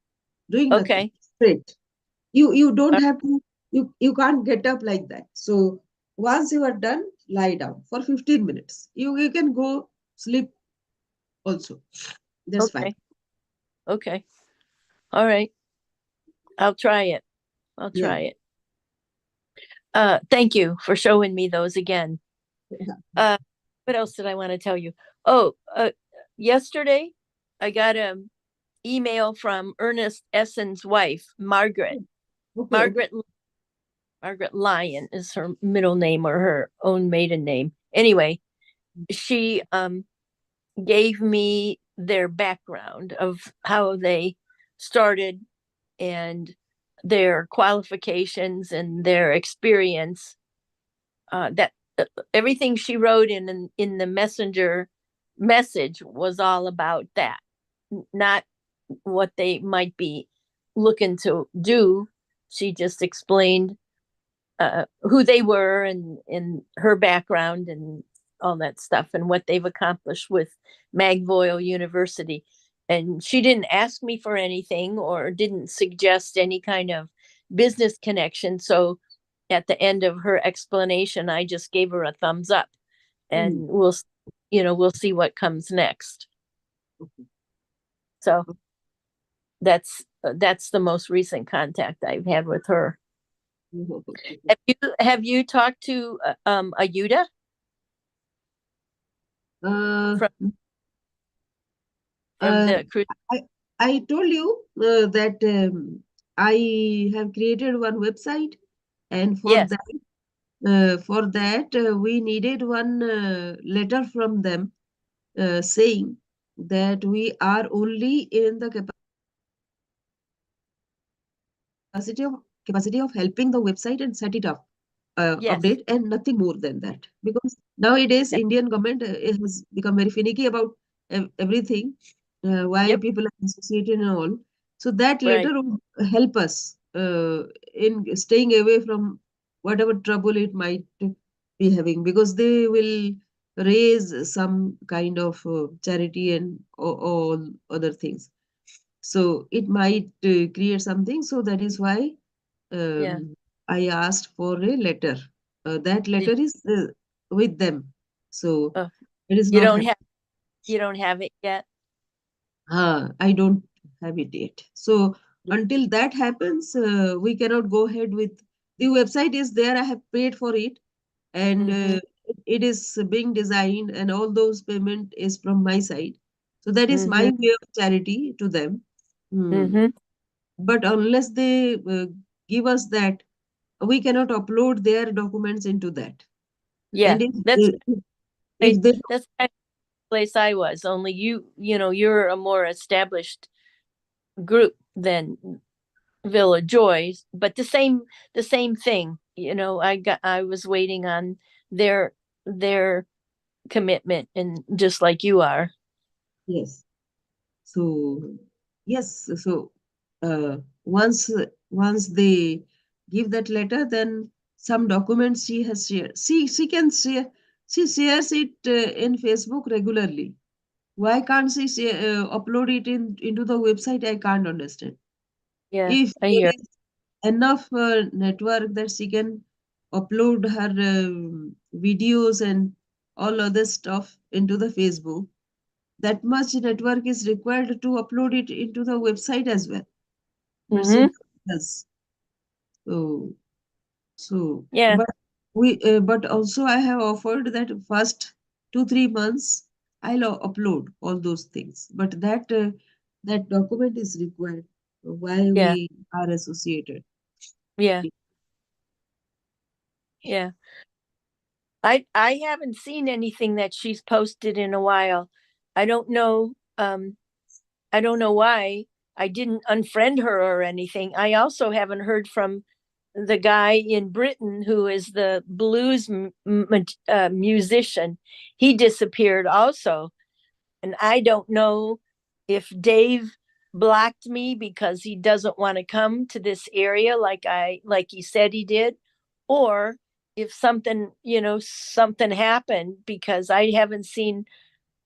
doing nothing, Okay. straight. You don't Uh, have to, you can't get up like that. So once you are done, lie down for 15 minutes. You can go sleep also. That's fine. Okay. Okay. All right. I'll try it. I'll Yeah. try it. Thank you for showing me those again. Uh, what else did I want to tell you? Oh, yesterday I got an email from Ernest Essen's wife, Margaret. Okay, okay. Margaret Margaret Lyon is her middle name or her own maiden name. Anyway, she gave me their background of how they started and their qualifications and their experience. That everything she wrote in the messenger message was all about that, not what they might be looking to do. She just explained who they were and her background and all that stuff and what they've accomplished with Magvoyle University. And she didn't ask me for anything or didn't suggest any kind of business connection. So at the end of her explanation, I just gave her a thumbs up, and we'll see what comes next. So that's the most recent contact I've had with her. Have you talked to Ayuda? From the cruise? I told you that I have created one website, and for Yes. that we needed one letter from them saying that we are only in the capacity of helping the website and set it up, Yes. update, and nothing more than that. Because nowadays Indian government has become very finicky about everything, why Yep. people are associated and all. So that Right. letter would help us in staying away from whatever trouble it might be having, because they will raise some kind of charity and all other things. So it might create something. So that is why Yeah. I asked for a letter. That letter is with them. So it is You not don't have it yet? I don't have it yet. So until that happens, we cannot go ahead with the website is there. I have paid for it, and it is being designed, and all those payment is from my side. So that is my way of charity to them. But unless they give us that, we cannot upload their documents into that. Yeah, And that's if they that's kind of the place I was. Only you're a more established group than Villa Joy's, but the same thing. I was waiting on their commitment, and just like you are. yes, so yes, so uh, once once they give that letter, then some documents she has shared. She can share. She shares it in Facebook regularly. Why can't she upload it into the website? I can't understand. Yeah, If I there hear. is enough network that she can upload her videos and all other stuff into the Facebook, that much network is required to upload it into the website as well. But she does. So, Yeah, but also I have offered that first 2 3 months I'll upload all those things. But that document is required. Why yeah, we are associated. yeah, yeah. I haven't seen anything that she's posted in a while. I don't know. I don't know why. I didn't unfriend her or anything. I also haven't heard from the guy in Britain who is the blues musician. He disappeared also, and I don't know if Dave blocked me because he doesn't want to come to this area like he said he did, or if something happened, because I haven't seen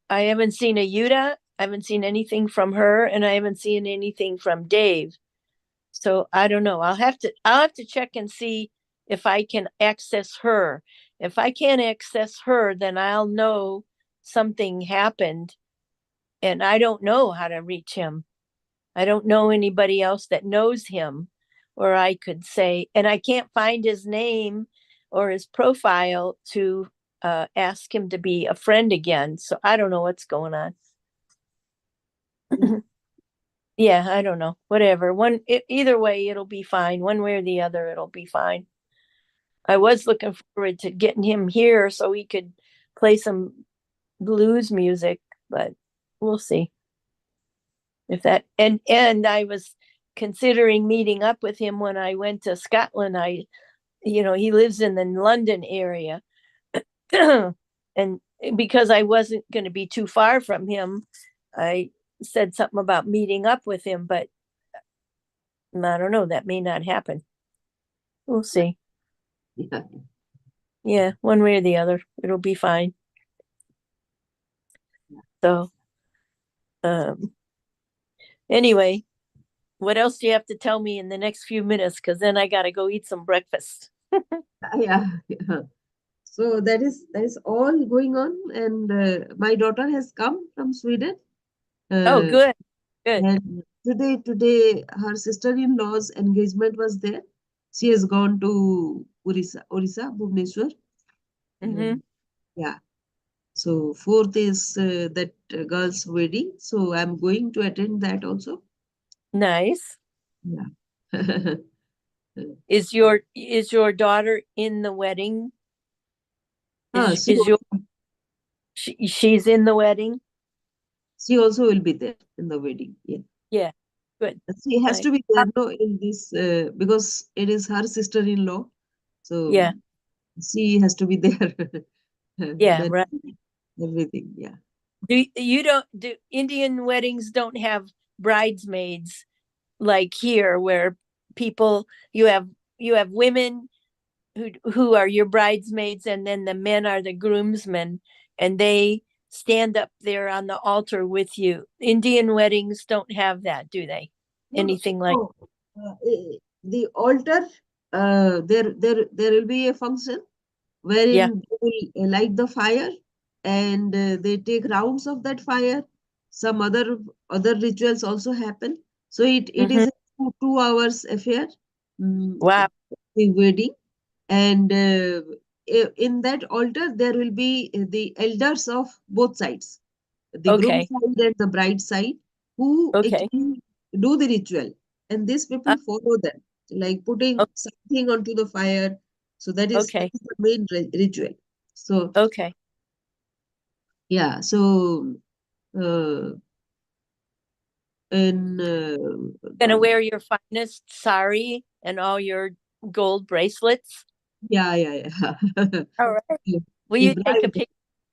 a Yuta, I haven't seen anything from her, and I haven't seen anything from Dave. So I don't know. I'll have to check and see if I can access her. If I can't access her, then I'll know something happened, and I don't know how to reach him. I don't know anybody else that knows him, or I could say, and I can't find his name or his profile to ask him to be a friend again. So I don't know what's going on. Yeah, I don't know. Whatever. Either way, it'll be fine. One way or the other, it'll be fine. I was looking forward to getting him here so he could play some blues music, but we'll see if that. And I was considering meeting up with him when I went to Scotland. He lives in the London area, and because I wasn't going to be too far from him, I said something about meeting up with him, but I don't know, that may not happen. We'll see. Yeah. Yeah, one way or the other, it'll be fine. So, anyway, what else do you have to tell me in the next few minutes? Because then I got to go eat some breakfast. Yeah. Yeah. So that is all going on, and my daughter has come from Sweden. Oh, Uh, good, good. and today, her sister-in-law's engagement was there. She has gone to Orissa, Bhubaneswar. Mm-hmm. Yeah. So fourth is that girl's wedding. So I'm going to attend that also. Nice. Yeah. Is your daughter in the wedding? She Is your she's in the wedding? she also will be there in the wedding. Yeah. Yeah, good. She has Nice. to be there no, in this because it is her sister-in-law. So Yeah, she has to be there. yeah, Then right. everything. Yeah. Do Indian weddings don't have bridesmaids like here where people you have women who are your bridesmaids and then the men are the groomsmen and they stand up there on the altar with you. Indian weddings don't have that, do they? No, Anything like no. The altar, there will be a function yeah. wherein they will light the fire and they take rounds of that fire. Some other rituals also happen. So it Hmm. is a 2 hours affair, mm, Wow. the wedding. And in that altar, there will be the elders of both sides, the groom Okay. side and the bride side, who Okay. actually do the ritual. And these Uh, people follow them, like putting something onto the fire. So that okay. is the main ritual. So Okay. yeah, so uh, in Gonna wear your finest sari and all your gold bracelets. yeah, yeah, yeah. All right. Will The you take a bride, pic?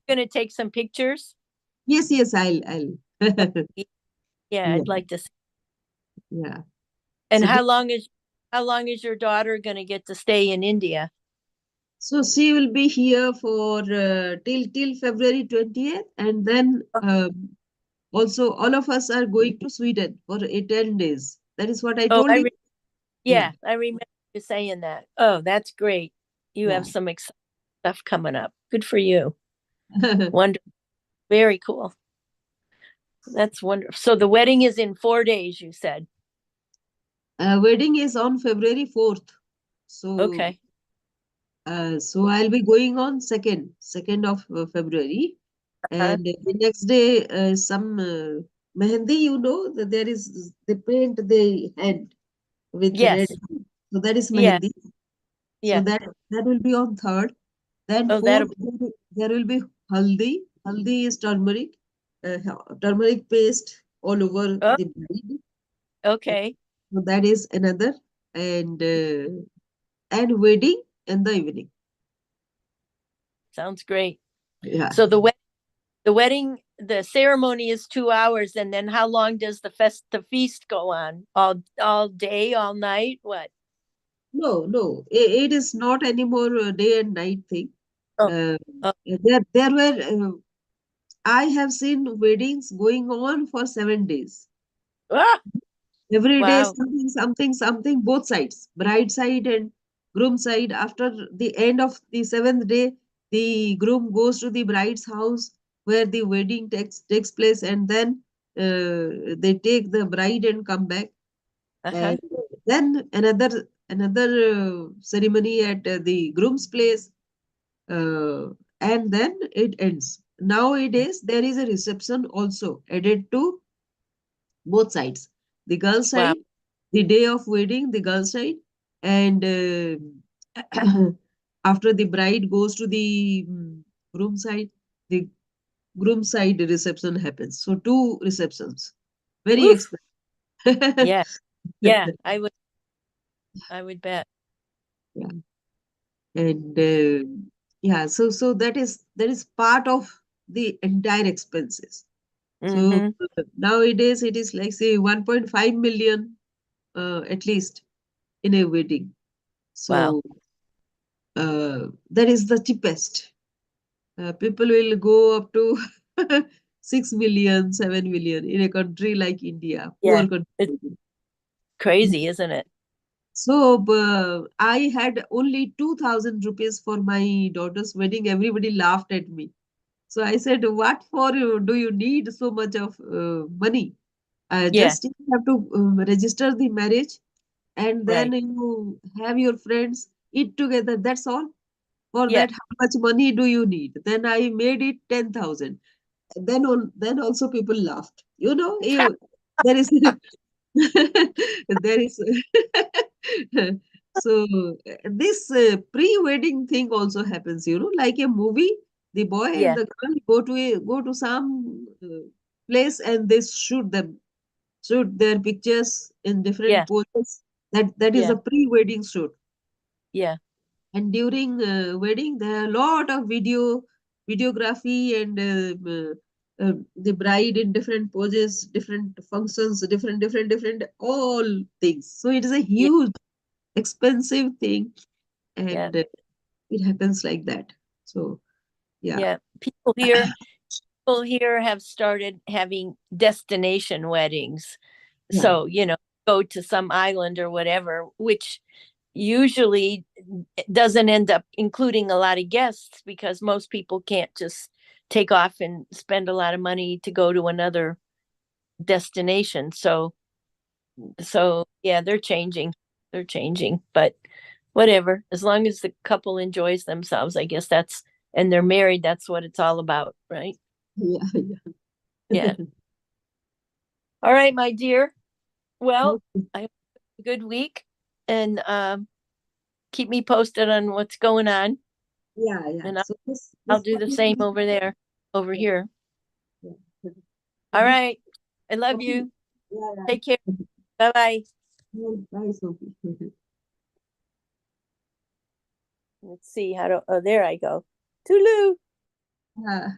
Gonna take some pictures? yes, yes, I'll. Yeah, I'd Yeah, like to see. yeah. And So how long is your daughter gonna get to stay in India? so she will be here for till February 20th, and then also all of us are going to Sweden for 10 days. That is what I Oh, told you. Yeah, yeah, I remember you saying that. Oh, that's great. You have yeah. some exciting stuff coming up. Good for you. Wonderful. Very cool. That's wonderful. So the wedding is in 4 days, you said. Wedding is on February 4th. So Okay. so I'll be going on second of February, Uh, and the next day some mehendi. You know that there is they paint the head with red. yes. So that is Yeah. mehendi. So Yeah. that will be on third. Then Oh, fourth, that'll there will be haldi. Haldi is turmeric, turmeric paste all over oh, the bride. okay. So that is another, and wedding in the evening. Sounds great. Yeah. So the ceremony is 2 hours, and then how long does the feast go on? All day, all night? What? No, no, it is not anymore a day and night thing. Oh, Uh, oh, there were, I have seen weddings going on for 7 days. ah, Every day, wow. something, both sides, bride side and groom side. After the end of the seventh day, the groom goes to the bride's house where the wedding takes place, and then they take the bride and come back. Uh-huh. And then another ceremony at the groom's place, uh, and then it ends. Nowadays, there is a reception also added to both sides. The girl Wow. side, the day of wedding, the girl side, and after the bride goes to the groom side, the groom side reception happens. So two receptions, very Oof. expensive. Yeah. Yeah. I would bet. Yeah. And yeah, so that is part of the entire expenses. So Mhm. nowadays it is like say 1.5 million at least in a wedding. Wow. So that is the cheapest. People will go up to 6 million, 7 million in a country like India, Yeah. poor It's country. crazy, isn't it? So I had only 2,000 rupees for my daughter's wedding. Everybody laughed at me. So I said, "What for do you need so much of money? Yeah. Just you have to register the marriage, and then Right. you have your friends eat together. That's all. For Yeah. that, how much money do you need?" Then I made it 10,000. Then also people laughed. There is there is so this pre-wedding thing also happens, like a movie. The boy and Yeah. the girl go to some place and they shoot their pictures in different Yeah. poses. That is Yeah. a pre-wedding shoot. Yeah. And during wedding, there are a lot of videography and the bride in different poses, different functions, different all things. So it is a Yeah. huge, expensive thing, Yeah. and it happens like that. So yeah, Yeah. People here have started having destination weddings. yeah, So, go to some island or whatever, which usually doesn't end up including a lot of guests because most people can't just take off and spend a lot of money to go to another destination. So yeah, they're changing. They're changing, but whatever. As long as the couple enjoys themselves, I guess and they're married, that's what it's all about, right? yeah, yeah. Yeah. All right, my dear. Well, Okay. I hope you have a good week and keep me posted on what's going on. Yeah, yeah. And So this I'll this do the topic same is over there, over yeah, here. yeah. So All this right. I love topic, you. yeah, Take care. yeah. Bye bye. Bye, Sophie. Let's see how to, oh, there I go. Toodaloo. Yeah.